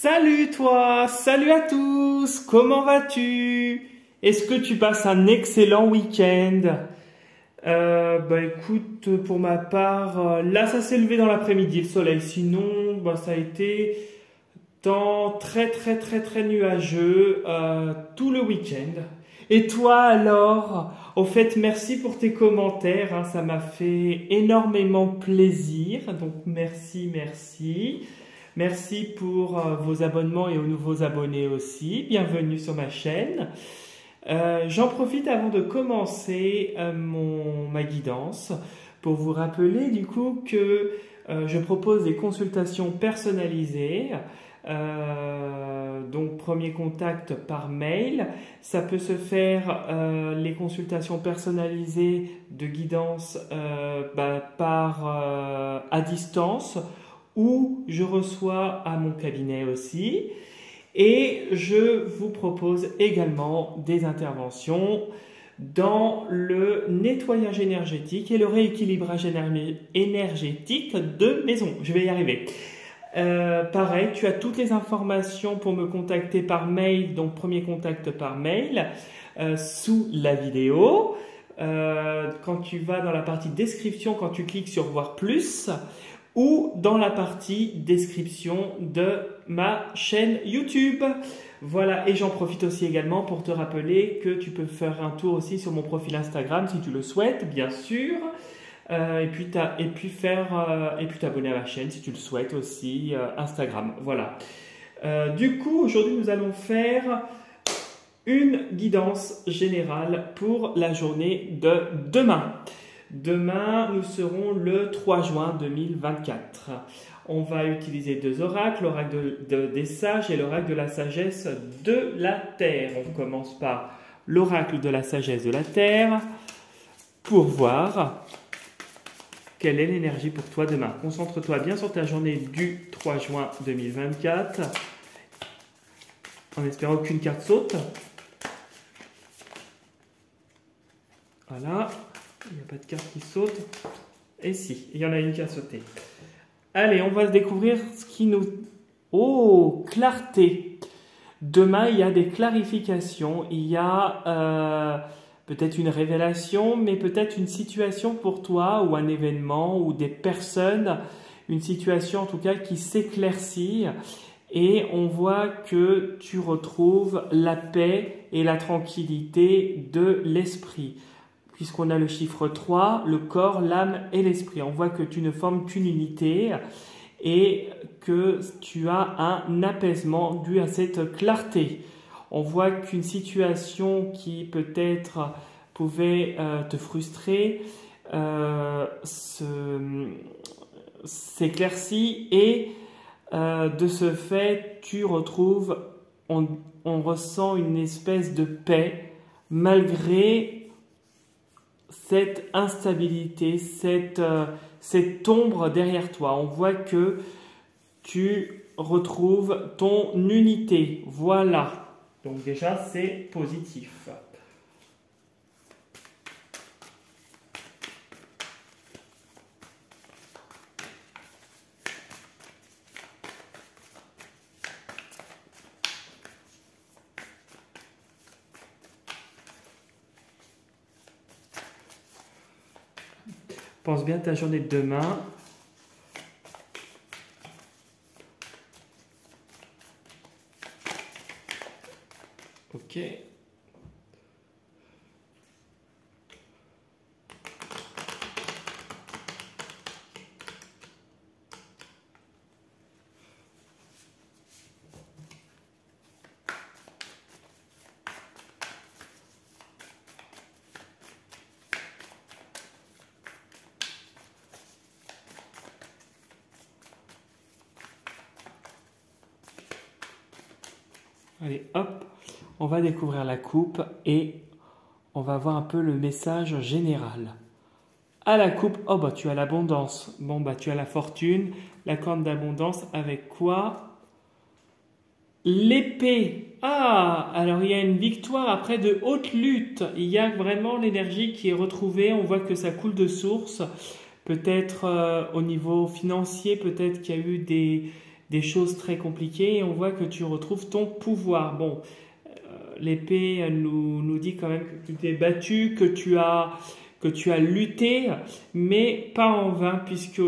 Salut toi, salut à tous, comment vas-tu? Est-ce que tu passes un excellent week-end? Écoute, pour ma part, là ça s'est levé dans l'après-midi le soleil, sinon ça a été temps très nuageux tout le week-end. Et toi alors? Au fait, merci pour tes commentaires, hein, ça m'a fait énormément plaisir, donc merci. Merci pour vos abonnements et aux nouveaux abonnés aussi. Bienvenue sur ma chaîne. J'en profite avant de commencer ma guidance pour vous rappeler du coup que je propose des consultations personnalisées. Donc premier contact par mail. Ça peut se faire les consultations personnalisées de guidance à distance, ou je reçois à mon cabinet aussi. Et je vous propose également des interventions dans le nettoyage énergétique et le rééquilibrage énergétique de maison. Je vais y arriver. Pareil, tu as toutes les informations pour me contacter par mail, donc premier contact par mail, sous la vidéo. Quand tu vas dans la partie description, quand tu cliques sur voir plus, ou dans la partie description de ma chaîne YouTube. Voilà, et j'en profite aussi également pour te rappeler que tu peux faire un tour aussi sur mon profil Instagram si tu le souhaites, bien sûr. Et puis t'abonner à ma chaîne si tu le souhaites aussi, Instagram. Voilà. Du coup, aujourd'hui, nous allons faire une guidance générale pour la journée de demain. Demain, nous serons le 3 juin 2024. On va utiliser deux oracles, l'oracle des sages et l'oracle de la sagesse de la terre. On commence par l'oracle de la sagesse de la terre pour voir quelle est l'énergie pour toi demain. Concentre-toi bien sur ta journée du 3 juin 2024, en espérant qu'aucune carte saute. Voilà. Il n'y a pas de carte qui saute. Et si, il y en a une qui a sauté. Allez, on va découvrir ce qui nous... Oh, clarté. Demain, il y a des clarifications. Il y a peut-être une révélation, mais peut-être une situation pour toi, ou un événement, ou des personnes. Une situation en tout cas qui s'éclaircit. Et on voit que tu retrouves la paix et la tranquillité de l'esprit. Puisqu'on a le chiffre 3, le corps, l'âme et l'esprit. On voit que tu ne formes qu'une unité et que tu as un apaisement dû à cette clarté. On voit qu'une situation qui peut-être pouvait te frustrer s'éclaircit et de ce fait, on ressent une espèce de paix malgré cette instabilité, cette ombre derrière toi. On voit que tu retrouves ton unité. Voilà. Donc déjà, c'est positif. Pense bien à ta journée de demain. Ok. Allez, hop, on va découvrir la coupe et on va voir un peu le message général. À la coupe, oh tu as l'abondance. Bon tu as la fortune, la corne d'abondance avec quoi? L'épée. Ah, alors il y a une victoire après de haute lutte. Il y a vraiment l'énergie qui est retrouvée. On voit que ça coule de source. Peut-être au niveau financier, peut-être qu'il y a eu des choses très compliquées et on voit que tu retrouves ton pouvoir. Bon, l'épée elle nous dit quand même que tu t'es battu, que tu as lutté, mais pas en vain, puisque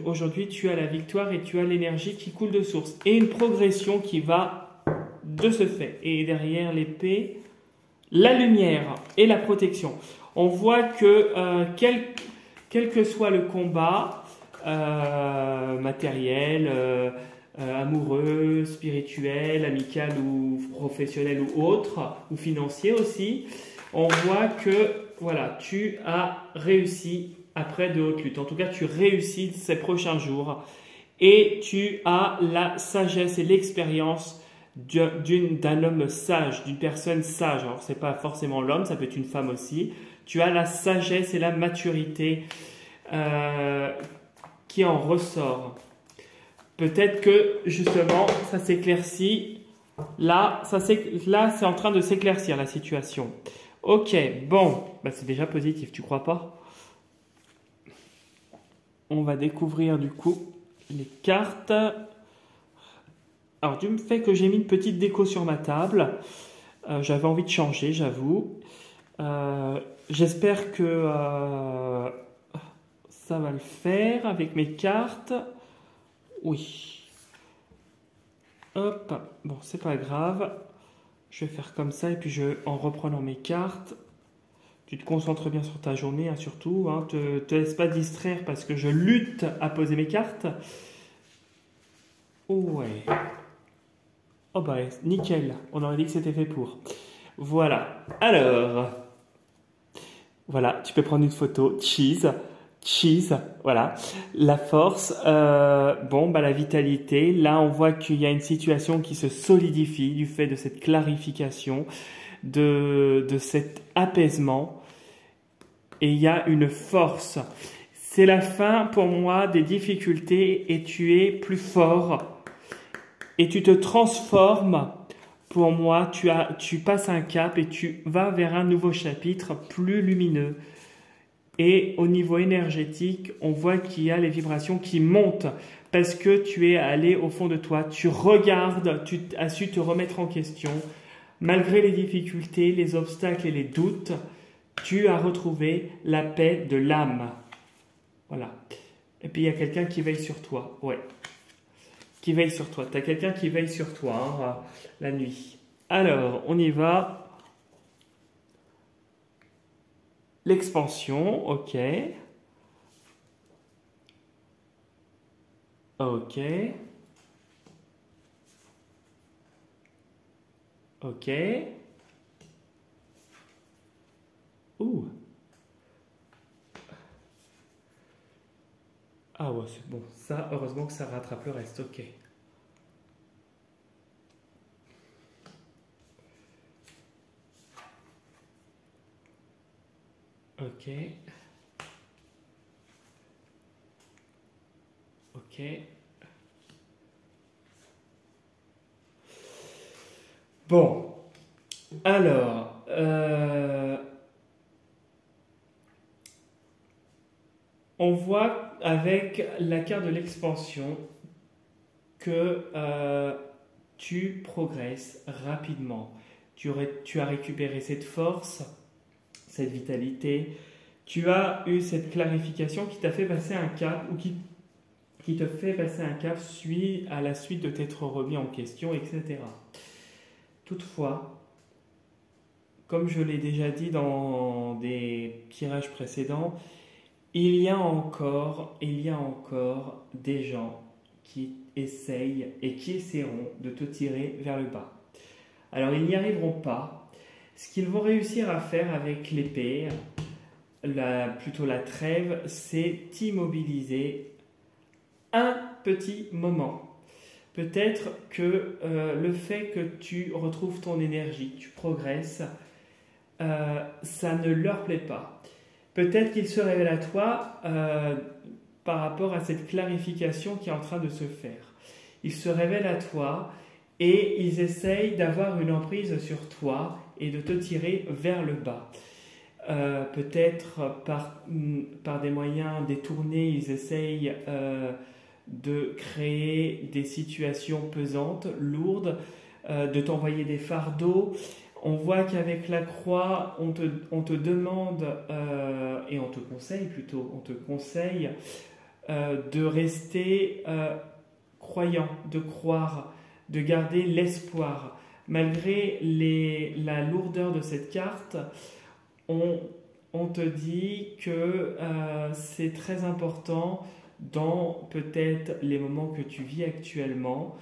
aujourd'hui tu as la victoire et tu as l'énergie qui coule de source. Et une progression qui va de ce fait. Et derrière l'épée, la lumière et la protection. On voit que quel que soit le combat, matériel, amoureux, spirituel, amical ou professionnel ou autre, ou financier aussi, on voit que voilà, tu as réussi après de hautes luttes. En tout cas, tu réussis ces prochains jours et tu as la sagesse et l'expérience d'un homme sage, d'une personne sage. Alors, ce n'est pas forcément l'homme, ça peut être une femme aussi. Tu as la sagesse et la maturité qui en ressort. Peut-être que justement, ça s'éclaircit. Là, c'est en train de s'éclaircir la situation. Ok, bon, bah, c'est déjà positif, tu crois pas? On va découvrir du coup les cartes. Alors, du fait que j'ai mis une petite déco sur ma table, j'avais envie de changer, j'avoue. J'espère que ça va le faire avec mes cartes. Oui. Hop, bon, c'est pas grave. Je vais faire comme ça et puis en reprenant mes cartes, tu te concentres bien sur ta journée, hein, surtout. Hein, te laisse pas distraire parce que je lutte à poser mes cartes. Ouais. Oh bah nickel, on aurait dit que c'était fait pour. Voilà. Alors, voilà, tu peux prendre une photo. Cheese, voilà. La force, bon, bah la vitalité. Là, on voit qu'il y a une situation qui se solidifie du fait de cette clarification, de cet apaisement. Et il y a une force. C'est la fin pour moi des difficultés et tu es plus fort. Et tu te transformes. Pour moi, tu passes un cap et tu vas vers un nouveau chapitre plus lumineux. Et au niveau énergétique, on voit qu'il y a les vibrations qui montent parce que tu es allé au fond de toi. Tu regardes, tu as su te remettre en question. Malgré les difficultés, les obstacles et les doutes, tu as retrouvé la paix de l'âme. Voilà. Et puis il y a quelqu'un qui veille sur toi. Ouais. Qui veille sur toi. Tu as quelqu'un qui veille sur toi hein, la nuit. Alors, on y va. L'expansion, ok. Ok. Ok. Ouh. Ah ouais, c'est bon. Ça, heureusement que ça rattrape le reste, ok. Ok. Ok. Bon. Alors, on voit avec la carte de l'expansion que tu progresses rapidement. Tu as récupéré cette force, cette vitalité. Tu as eu cette clarification qui t'a fait passer un cap ou qui te fait passer un cap à la suite de t'être remis en question, etc. Toutefois, comme je l'ai déjà dit dans des tirages précédents, il y a encore des gens qui essayent et qui essaieront de te tirer vers le bas. Alors, ils n'y arriveront pas. Ce qu'ils vont réussir à faire avec l'épée, plutôt la trêve, c'est t'immobiliser un petit moment. Peut-être que le fait que tu retrouves ton énergie, tu progresses, ça ne leur plaît pas. Peut-être qu'ils se révèlent à toi par rapport à cette clarification qui est en train de se faire. Ils se révèlent à toi et ils essayent d'avoir une emprise sur toi et de te tirer vers le bas. Peut-être par des moyens détournés, ils essayent de créer des situations pesantes, lourdes, de t'envoyer des fardeaux. On voit qu'avec la croix, on te demande, et on te conseille plutôt, on te conseille de rester croyant, de croire, de garder l'espoir. Malgré la lourdeur de cette carte, on te dit que c'est très important dans peut-être les moments que tu vis actuellement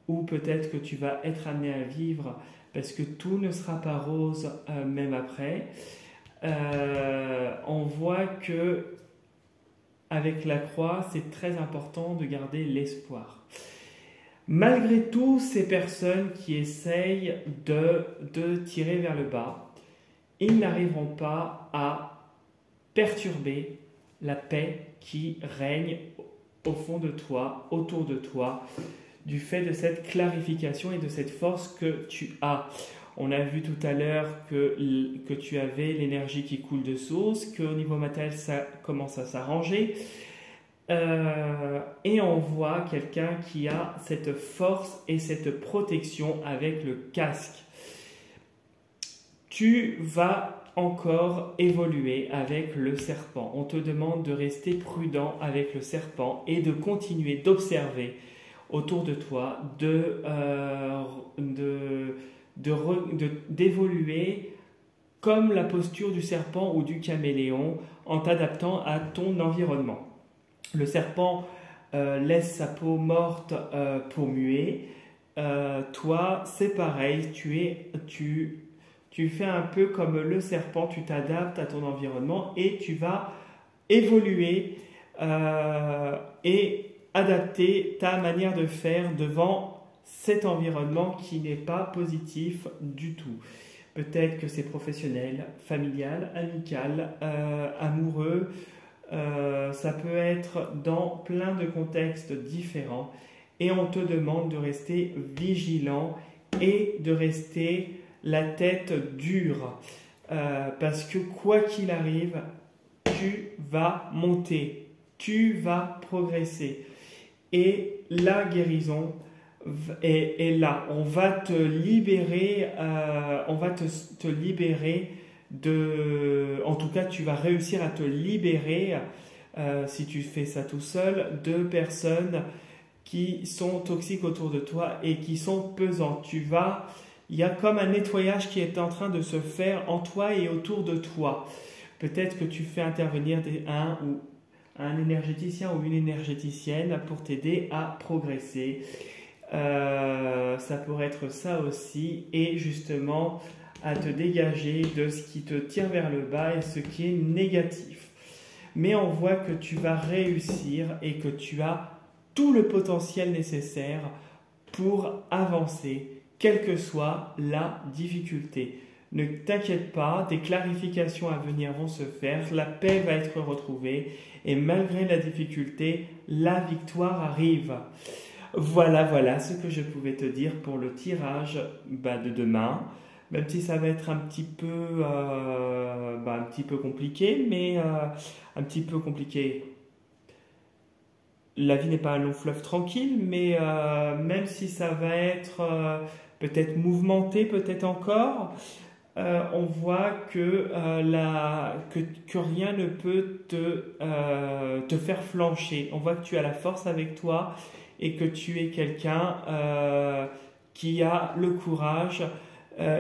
ou peut-être que tu vas être amené à vivre parce que tout ne sera pas rose même après. On voit que avec la croix, c'est très important de garder l'espoir. Malgré tout, ces personnes qui essayent de tirer vers le bas, ils n'arriveront pas à perturber la paix qui règne au fond de toi, autour de toi, du fait de cette clarification et de cette force que tu as. On a vu tout à l'heure que tu avais l'énergie qui coule de source, qu'au niveau matériel, ça commence à s'arranger. Et on voit quelqu'un qui a cette force et cette protection avec le casque. Tu vas encore évoluer avec le serpent. On te demande de rester prudent avec le serpent et de continuer d'observer autour de toi, d'évoluer comme la posture du serpent ou du caméléon en t'adaptant à ton environnement. Le serpent laisse sa peau morte pour muer. Toi, c'est pareil, tu fais un peu comme le serpent, tu t'adaptes à ton environnement et tu vas évoluer et adapter ta manière de faire devant cet environnement qui n'est pas positif du tout. Peut-être que c'est professionnel, familial, amical, amoureux, ça peut être dans plein de contextes différents et on te demande de rester vigilant et de rester la tête dure parce que quoi qu'il arrive, tu vas monter, tu vas progresser et la guérison est là. On va te libérer, te libérer en tout cas tu vas réussir à te libérer si tu fais ça tout seul de personnes qui sont toxiques autour de toi et qui sont pesantes. Il y a comme un nettoyage qui est en train de se faire en toi et autour de toi. Peut-être que tu fais intervenir un énergéticien ou une énergéticienne pour t'aider à progresser. Ça pourrait être ça aussi et justement à te dégager de ce qui te tire vers le bas et ce qui est négatif. Mais on voit que tu vas réussir et que tu as tout le potentiel nécessaire pour avancer, quelle que soit la difficulté. Ne t'inquiète pas, des clarifications à venir vont se faire, la paix va être retrouvée et malgré la difficulté, la victoire arrive. Voilà ce que je pouvais te dire pour le tirage de demain. Même si ça va être un petit peu compliqué, mais un petit peu compliqué. La vie n'est pas un long fleuve tranquille, mais même si ça va être peut-être mouvementé, peut-être encore, on voit que rien ne peut te faire flancher. On voit que tu as la force avec toi et que tu es quelqu'un qui a le courage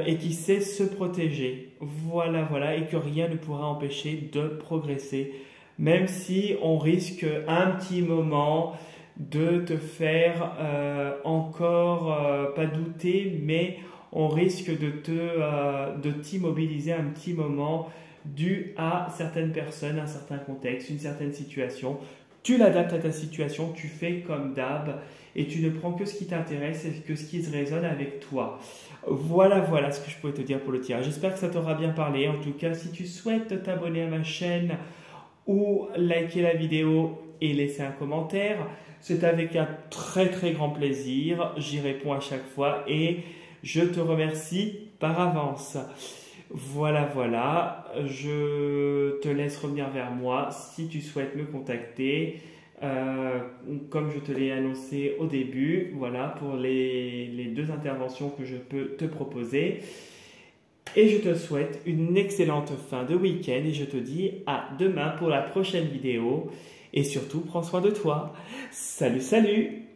et qui sait se protéger. Voilà, et que rien ne pourra empêcher de progresser. Même si on risque un petit moment de te faire encore pas douter, mais on risque de t'immobiliser un petit moment dû à certaines personnes, un certain contexte, une certaine situation. Tu l'adaptes à ta situation, tu fais comme d'hab et tu ne prends que ce qui t'intéresse et que ce qui résonne avec toi. Voilà ce que je pouvais te dire pour le tirage. J'espère que ça t'aura bien parlé. En tout cas, si tu souhaites t'abonner à ma chaîne ou liker la vidéo et laisser un commentaire, c'est avec un très très grand plaisir. J'y réponds à chaque fois et je te remercie par avance. Voilà, je te laisse revenir vers moi si tu souhaites me contacter. comme je te l'ai annoncé au début, voilà pour les deux interventions que je peux te proposer. Et je te souhaite une excellente fin de week-end et je te dis à demain pour la prochaine vidéo. Et surtout, prends soin de toi. Salut, salut!